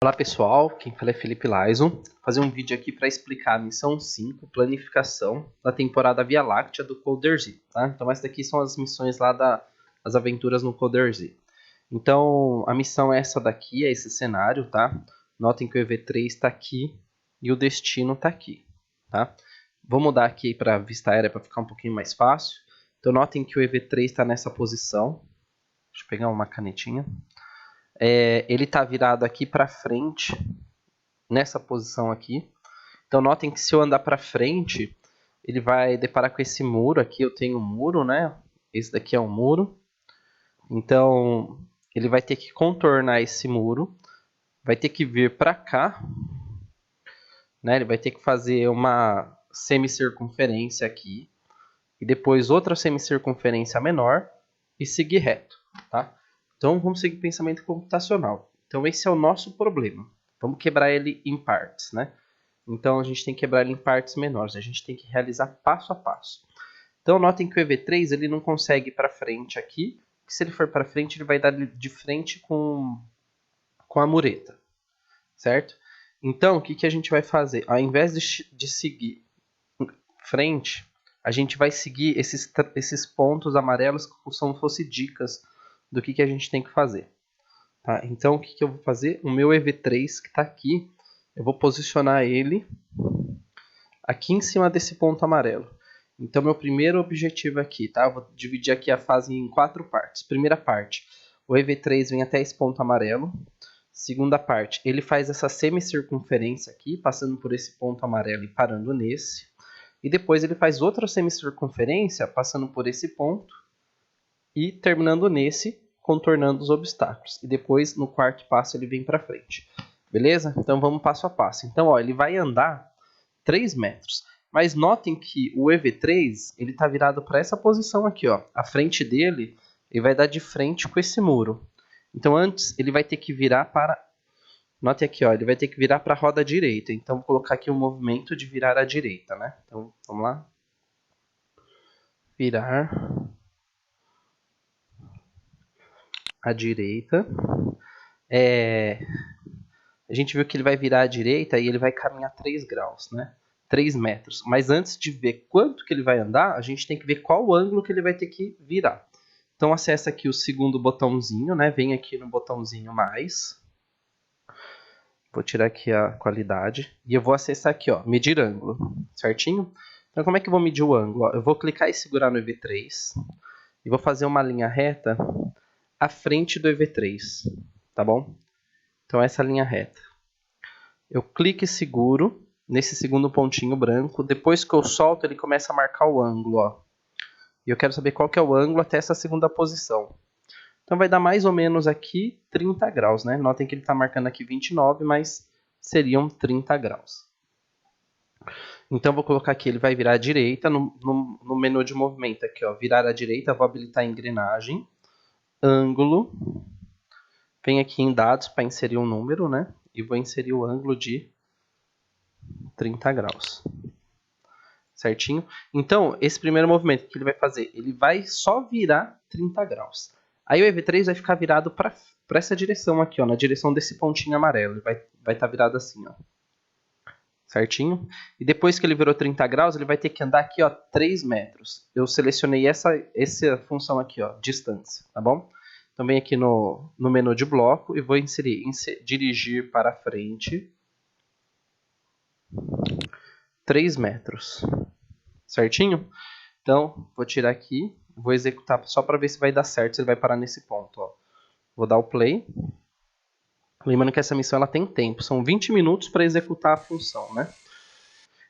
Olá pessoal, quem fala é Felipe Laison. Vou fazer um vídeo aqui para explicar a missão 5, planificação da temporada Via Láctea do Coder Z, tá? Então essas daqui são as missões lá das aventuras no Coder Z. Então a missão é essa daqui, é esse cenário, tá? Notem que o EV3 está aqui e o destino está aqui, tá? Vou mudar aqui para vista aérea para ficar um pouquinho mais fácil. Então notem que o EV3 está nessa posição. Deixa eu pegar uma canetinha. Ele está virado aqui para frente, nessa posição aqui. Então notem que se eu andar para frente, ele vai deparar com esse muro aqui. Eu tenho um muro, né? Esse daqui é um muro. Então ele vai ter que contornar esse muro, vai ter que vir para cá, né? Ele vai ter que fazer uma semicircunferência aqui e depois outra semicircunferência menor e seguir reto, tá? Então vamos seguir pensamento computacional. Então esse é o nosso problema. Vamos quebrar ele em partes, né? Então a gente tem que quebrar ele em partes menores. A gente tem que realizar passo a passo. Então notem que o EV3 ele não consegue ir para frente aqui. Se ele for para frente, ele vai dar de frente com a mureta, certo? Então o que a gente vai fazer? Ao invés de seguir frente, a gente vai seguir esses pontos amarelos como se fossem dicas do que a gente tem que fazer. Tá? Então, o que eu vou fazer? O meu EV3 que está aqui, eu vou posicionar ele aqui em cima desse ponto amarelo. Então, meu primeiro objetivo aqui, tá? Eu vou dividir aqui a fase em 4 partes. Primeira parte, o EV3 vem até esse ponto amarelo. Segunda parte, ele faz essa semicircunferência aqui, passando por esse ponto amarelo e parando nesse. E depois ele faz outra semicircunferência, passando por esse ponto e terminando nesse, contornando os obstáculos. E depois, no quarto passo, ele vem para frente. Beleza? Então vamos passo a passo. Então, ó, ele vai andar 3 metros. Mas notem que o EV3 ele está virado para essa posição aqui. Ó. A frente dele ele vai dar de frente com esse muro. Então antes ele vai ter que virar para... Note aqui, ó, ele vai ter que virar para a roda direita. Então vou colocar aqui um movimento de virar à direita, né? Então vamos lá. Virar à direita. A gente viu que ele vai virar à direita e ele vai caminhar 3 graus, né? 3 metros. Mas antes de ver quanto que ele vai andar, a gente tem que ver qual o ângulo que ele vai ter que virar. Então acessa aqui o segundo botãozinho, né? Vem aqui no botãozinho mais. Vou tirar aqui a qualidade. E eu vou acessar aqui, ó, medir ângulo. Certinho? Então como é que eu vou medir o ângulo? Ó, eu vou clicar e segurar no EV3. E vou fazer uma linha reta à frente do EV3. Tá bom? Então essa linha reta. Eu clico e seguro nesse segundo pontinho branco. Depois que eu solto, ele começa a marcar o ângulo, ó. E eu quero saber qual que é o ângulo até essa segunda posição. Então vai dar mais ou menos aqui 30 graus, né? Notem que ele está marcando aqui 29, mas seriam 30 graus. Então vou colocar aqui, ele vai virar à direita, no menu de movimento aqui, ó. Virar à direita, vou habilitar a engrenagem, ângulo. Vem aqui em dados para inserir um número, né? E vou inserir o ângulo de 30 graus. Certinho? Então, esse primeiro movimento que ele vai fazer, ele vai só virar 30 graus. Aí o EV3 vai ficar virado para essa direção aqui, ó, na direção desse pontinho amarelo. Ele vai estar virado assim, ó. Certinho? E depois que ele virou 30 graus, ele vai ter que andar aqui, ó, 3 metros. Eu selecionei essa função aqui, ó, distância, tá bom? Então, vem aqui no menu de bloco e vou inserir dirigir para frente 3 metros. Certinho? Então, vou tirar aqui, vou executar só para ver se vai dar certo, se ele vai parar nesse ponto. Ó. Vou dar o play. Lembrando que essa missão ela tem tempo, são 20 minutos para executar a função, né?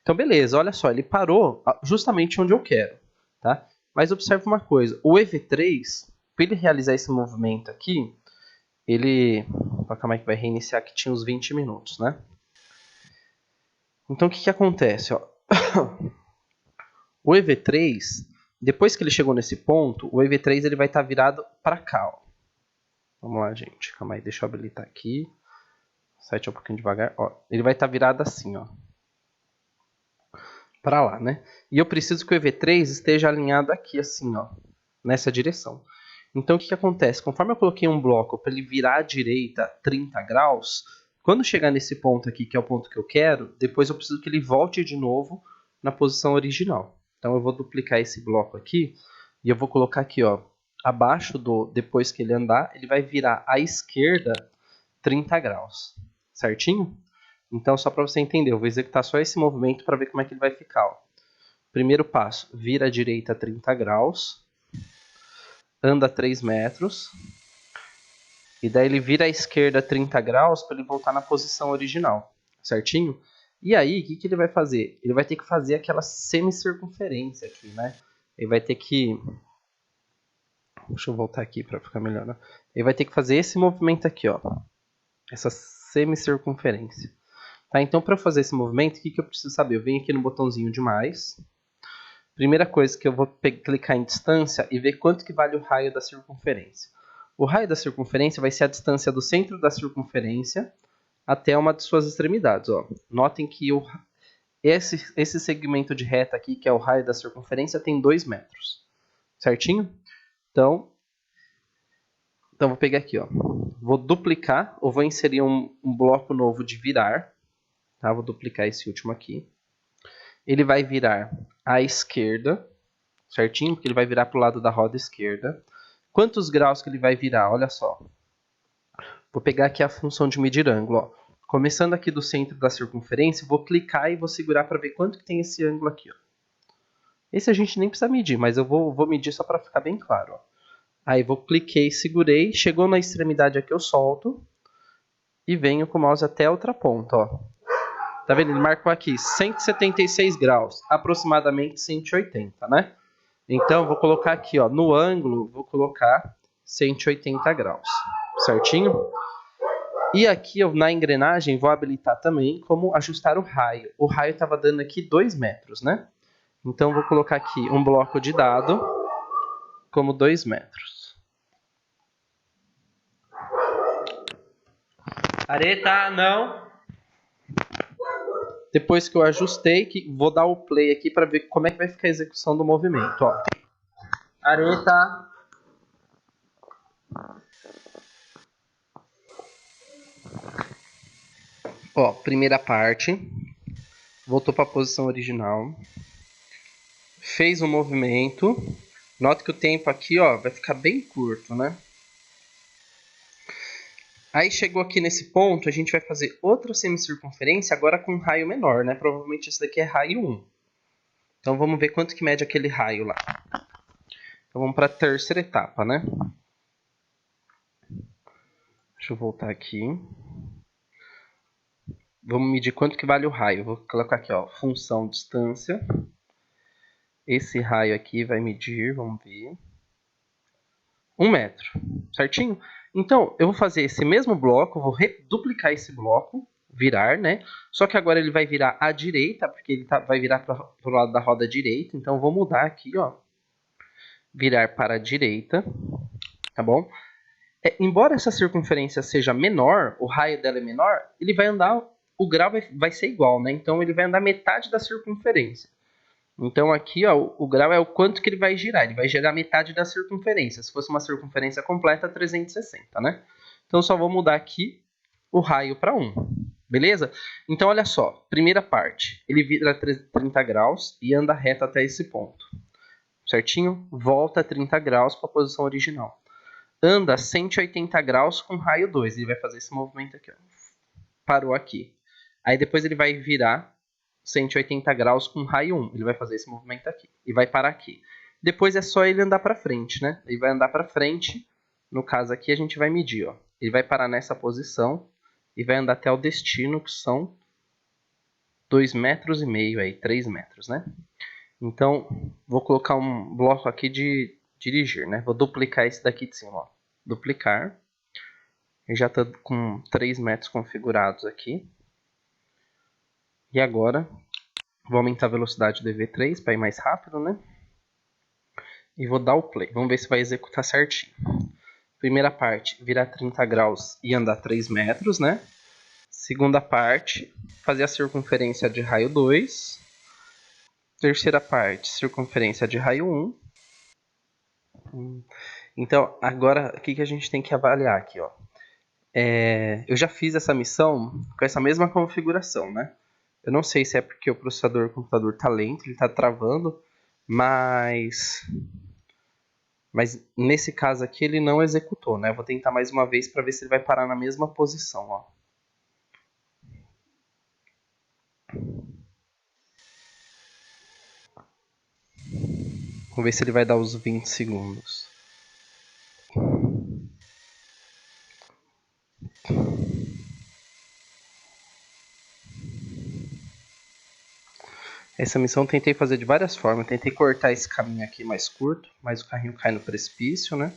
Então, beleza, olha só, ele parou justamente onde eu quero, tá? Mas observe uma coisa, o EV3, para ele realizar esse movimento aqui, ele... Calma aí que vai reiniciar que tinha uns 20 minutos, né? Então, o que acontece, ó? O EV3, depois que ele chegou nesse ponto, o EV3 ele vai estar virado para cá. Ó. Vamos lá, gente. Calma aí, deixa eu habilitar aqui. O site é um pouquinho devagar. Ó, ele vai estar virado assim, ó. Para lá, né? E eu preciso que o EV3 esteja alinhado aqui, assim, ó. Nessa direção. Então, o que acontece? Conforme eu coloquei um bloco para ele virar à direita 30 graus, Quando chegar nesse ponto aqui, que é o ponto que eu quero, depois eu preciso que ele volte de novo na posição original. Então eu vou duplicar esse bloco aqui e eu vou colocar aqui, ó, abaixo do depois que ele andar, ele vai virar à esquerda 30 graus, certinho? Então só para você entender, eu vou executar só esse movimento para ver como é que ele vai ficar. Ó. Primeiro passo, vira à direita 30 graus, anda 3 metros, e daí ele vira à esquerda 30 graus para ele voltar na posição original, certinho? E aí, o que ele vai fazer? Ele vai ter que fazer aquela semicircunferência aqui, né? Ele vai ter que... Deixa eu voltar aqui para ficar melhor. Né? Ele vai ter que fazer esse movimento aqui, ó. Essa semicircunferência. Tá? Então, para fazer esse movimento, o que eu preciso saber? Eu venho aqui no botãozinho de mais. Primeira coisa que eu vou clicar em distância e ver quanto que vale o raio da circunferência. O raio da circunferência vai ser a distância do centro da circunferência até uma de suas extremidades. Ó. Notem que esse segmento de reta aqui, que é o raio da circunferência, tem 2 metros. Certinho? Então vou pegar aqui. Ó. Vou duplicar, ou vou inserir um bloco novo de virar. Tá? Vou duplicar esse último aqui. Ele vai virar à esquerda, certinho? Porque ele vai virar para o lado da roda esquerda. Quantos graus que ele vai virar? Olha só. Vou pegar aqui a função de medir ângulo. Ó. Começando aqui do centro da circunferência, vou clicar e vou segurar para ver quanto que tem esse ângulo aqui. Ó. Esse a gente nem precisa medir, mas eu vou medir só para ficar bem claro. Ó. Aí cliquei, segurei, chegou na extremidade aqui, eu solto e venho com o mouse até a outra ponta. Ó. Tá vendo? Ele marcou aqui 176 graus, aproximadamente 180, né? Então, vou colocar aqui, ó, no ângulo, vou colocar 180 graus, certinho? E aqui, ó, na engrenagem, vou habilitar também como ajustar o raio. O raio estava dando aqui 2 metros, né? Então, vou colocar aqui um bloco de dado como 2 metros. Areta, não! Depois que eu ajustei, vou dar o play aqui para ver como é que vai ficar a execução do movimento. Ó. Areta. Ó, primeira parte. Voltou para a posição original. Fez um movimento. Nota que o tempo aqui, ó, vai ficar bem curto, né? Aí chegou aqui nesse ponto, a gente vai fazer outra semicircunferência, agora com um raio menor, né? Provavelmente esse daqui é raio 1. Então vamos ver quanto que mede aquele raio lá. Então vamos para a terceira etapa, né? Deixa eu voltar aqui. Vamos medir quanto que vale o raio. Vou colocar aqui, ó, função distância. Esse raio aqui vai medir, vamos ver, 1 metro, certinho? Então, eu vou fazer esse mesmo bloco, vou duplicar esse bloco, virar, né? Só que agora ele vai virar à direita, porque ele vai virar para o lado da roda direita. Então, eu vou mudar aqui, ó. Virar para a direita, tá bom? Embora essa circunferência seja menor, o raio dela é menor, ele vai andar, o grau vai ser igual, né? Então, ele vai andar metade da circunferência. Então aqui, ó, o grau é o quanto que ele vai girar. Ele vai girar metade da circunferência. Se fosse uma circunferência completa, 360, né? Então só vou mudar aqui o raio para 1. Beleza? Então olha só. Primeira parte. Ele vira 30 graus e anda reto até esse ponto. Certinho? Volta 30 graus para a posição original. Anda 180 graus com raio 2. Ele vai fazer esse movimento aqui. Ó. Parou aqui. Aí depois ele vai virar 180 graus com raio 1. Ele vai fazer esse movimento aqui. E vai parar aqui. Depois é só ele andar para frente, né? Ele vai andar para frente. No caso aqui a gente vai medir, ó. Ele vai parar nessa posição e vai andar até o destino, que são 2,5 metros aí, 3 metros, né? Então, vou colocar um bloco aqui de dirigir, né? Vou duplicar esse daqui de cima, ó. Duplicar. Eu já estou com 3 metros configurados aqui. E agora, vou aumentar a velocidade do EV3 para ir mais rápido, né? E vou dar o play. Vamos ver se vai executar certinho. Primeira parte, virar 30 graus e andar 3 metros, né? Segunda parte, fazer a circunferência de raio 2. Terceira parte, circunferência de raio 1. Então, agora, o que a gente tem que avaliar aqui, ó? Eu já fiz essa missão com essa mesma configuração, né? Eu não sei se é porque o processador do computador tá lento, ele tá travando, mas nesse caso aqui ele não executou, né? Eu vou tentar mais uma vez para ver se ele vai parar na mesma posição, ó. Vamos ver se ele vai dar os 20 segundos. Essa missão eu tentei fazer de várias formas. Eu tentei cortar esse caminho aqui mais curto, mas o carrinho cai no precipício, né?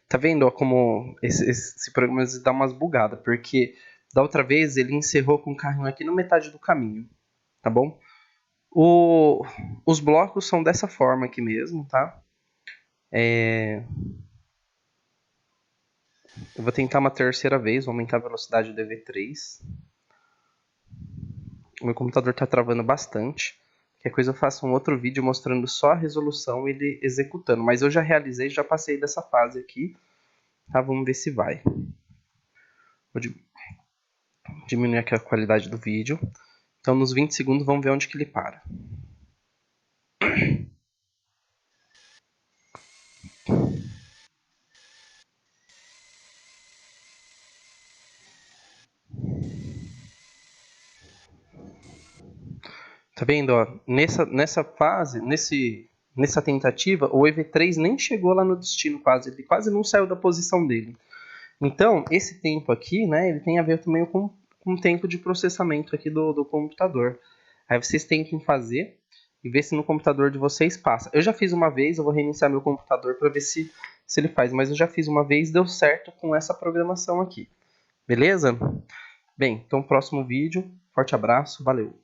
Tá vendo ó, como esse programa dá umas bugadas? Porque da outra vez ele encerrou com o carrinho aqui na metade do caminho, tá bom? Os blocos são dessa forma aqui mesmo, tá? Eu vou tentar uma terceira vez, vou aumentar a velocidade do EV3. O meu computador tá travando bastante. Qualquer coisa eu faço um outro vídeo mostrando só a resolução e ele executando. Mas eu já realizei, já passei dessa fase aqui. Tá, vamos ver se vai. Vou diminuir aqui a qualidade do vídeo. Então nos 20 segundos vamos ver onde que ele para. Tá vendo? Ó? Nessa fase, nessa tentativa, o EV3 nem chegou lá no destino quase. Ele quase não saiu da posição dele. Então, esse tempo aqui, né, ele tem a ver também com o tempo de processamento aqui do computador. Aí vocês tentem fazer e ver se no computador de vocês passa. Eu já fiz uma vez, eu vou reiniciar meu computador para ver se ele faz, mas eu já fiz uma vez, deu certo com essa programação aqui. Beleza? Bem, então próximo vídeo. Forte abraço, valeu!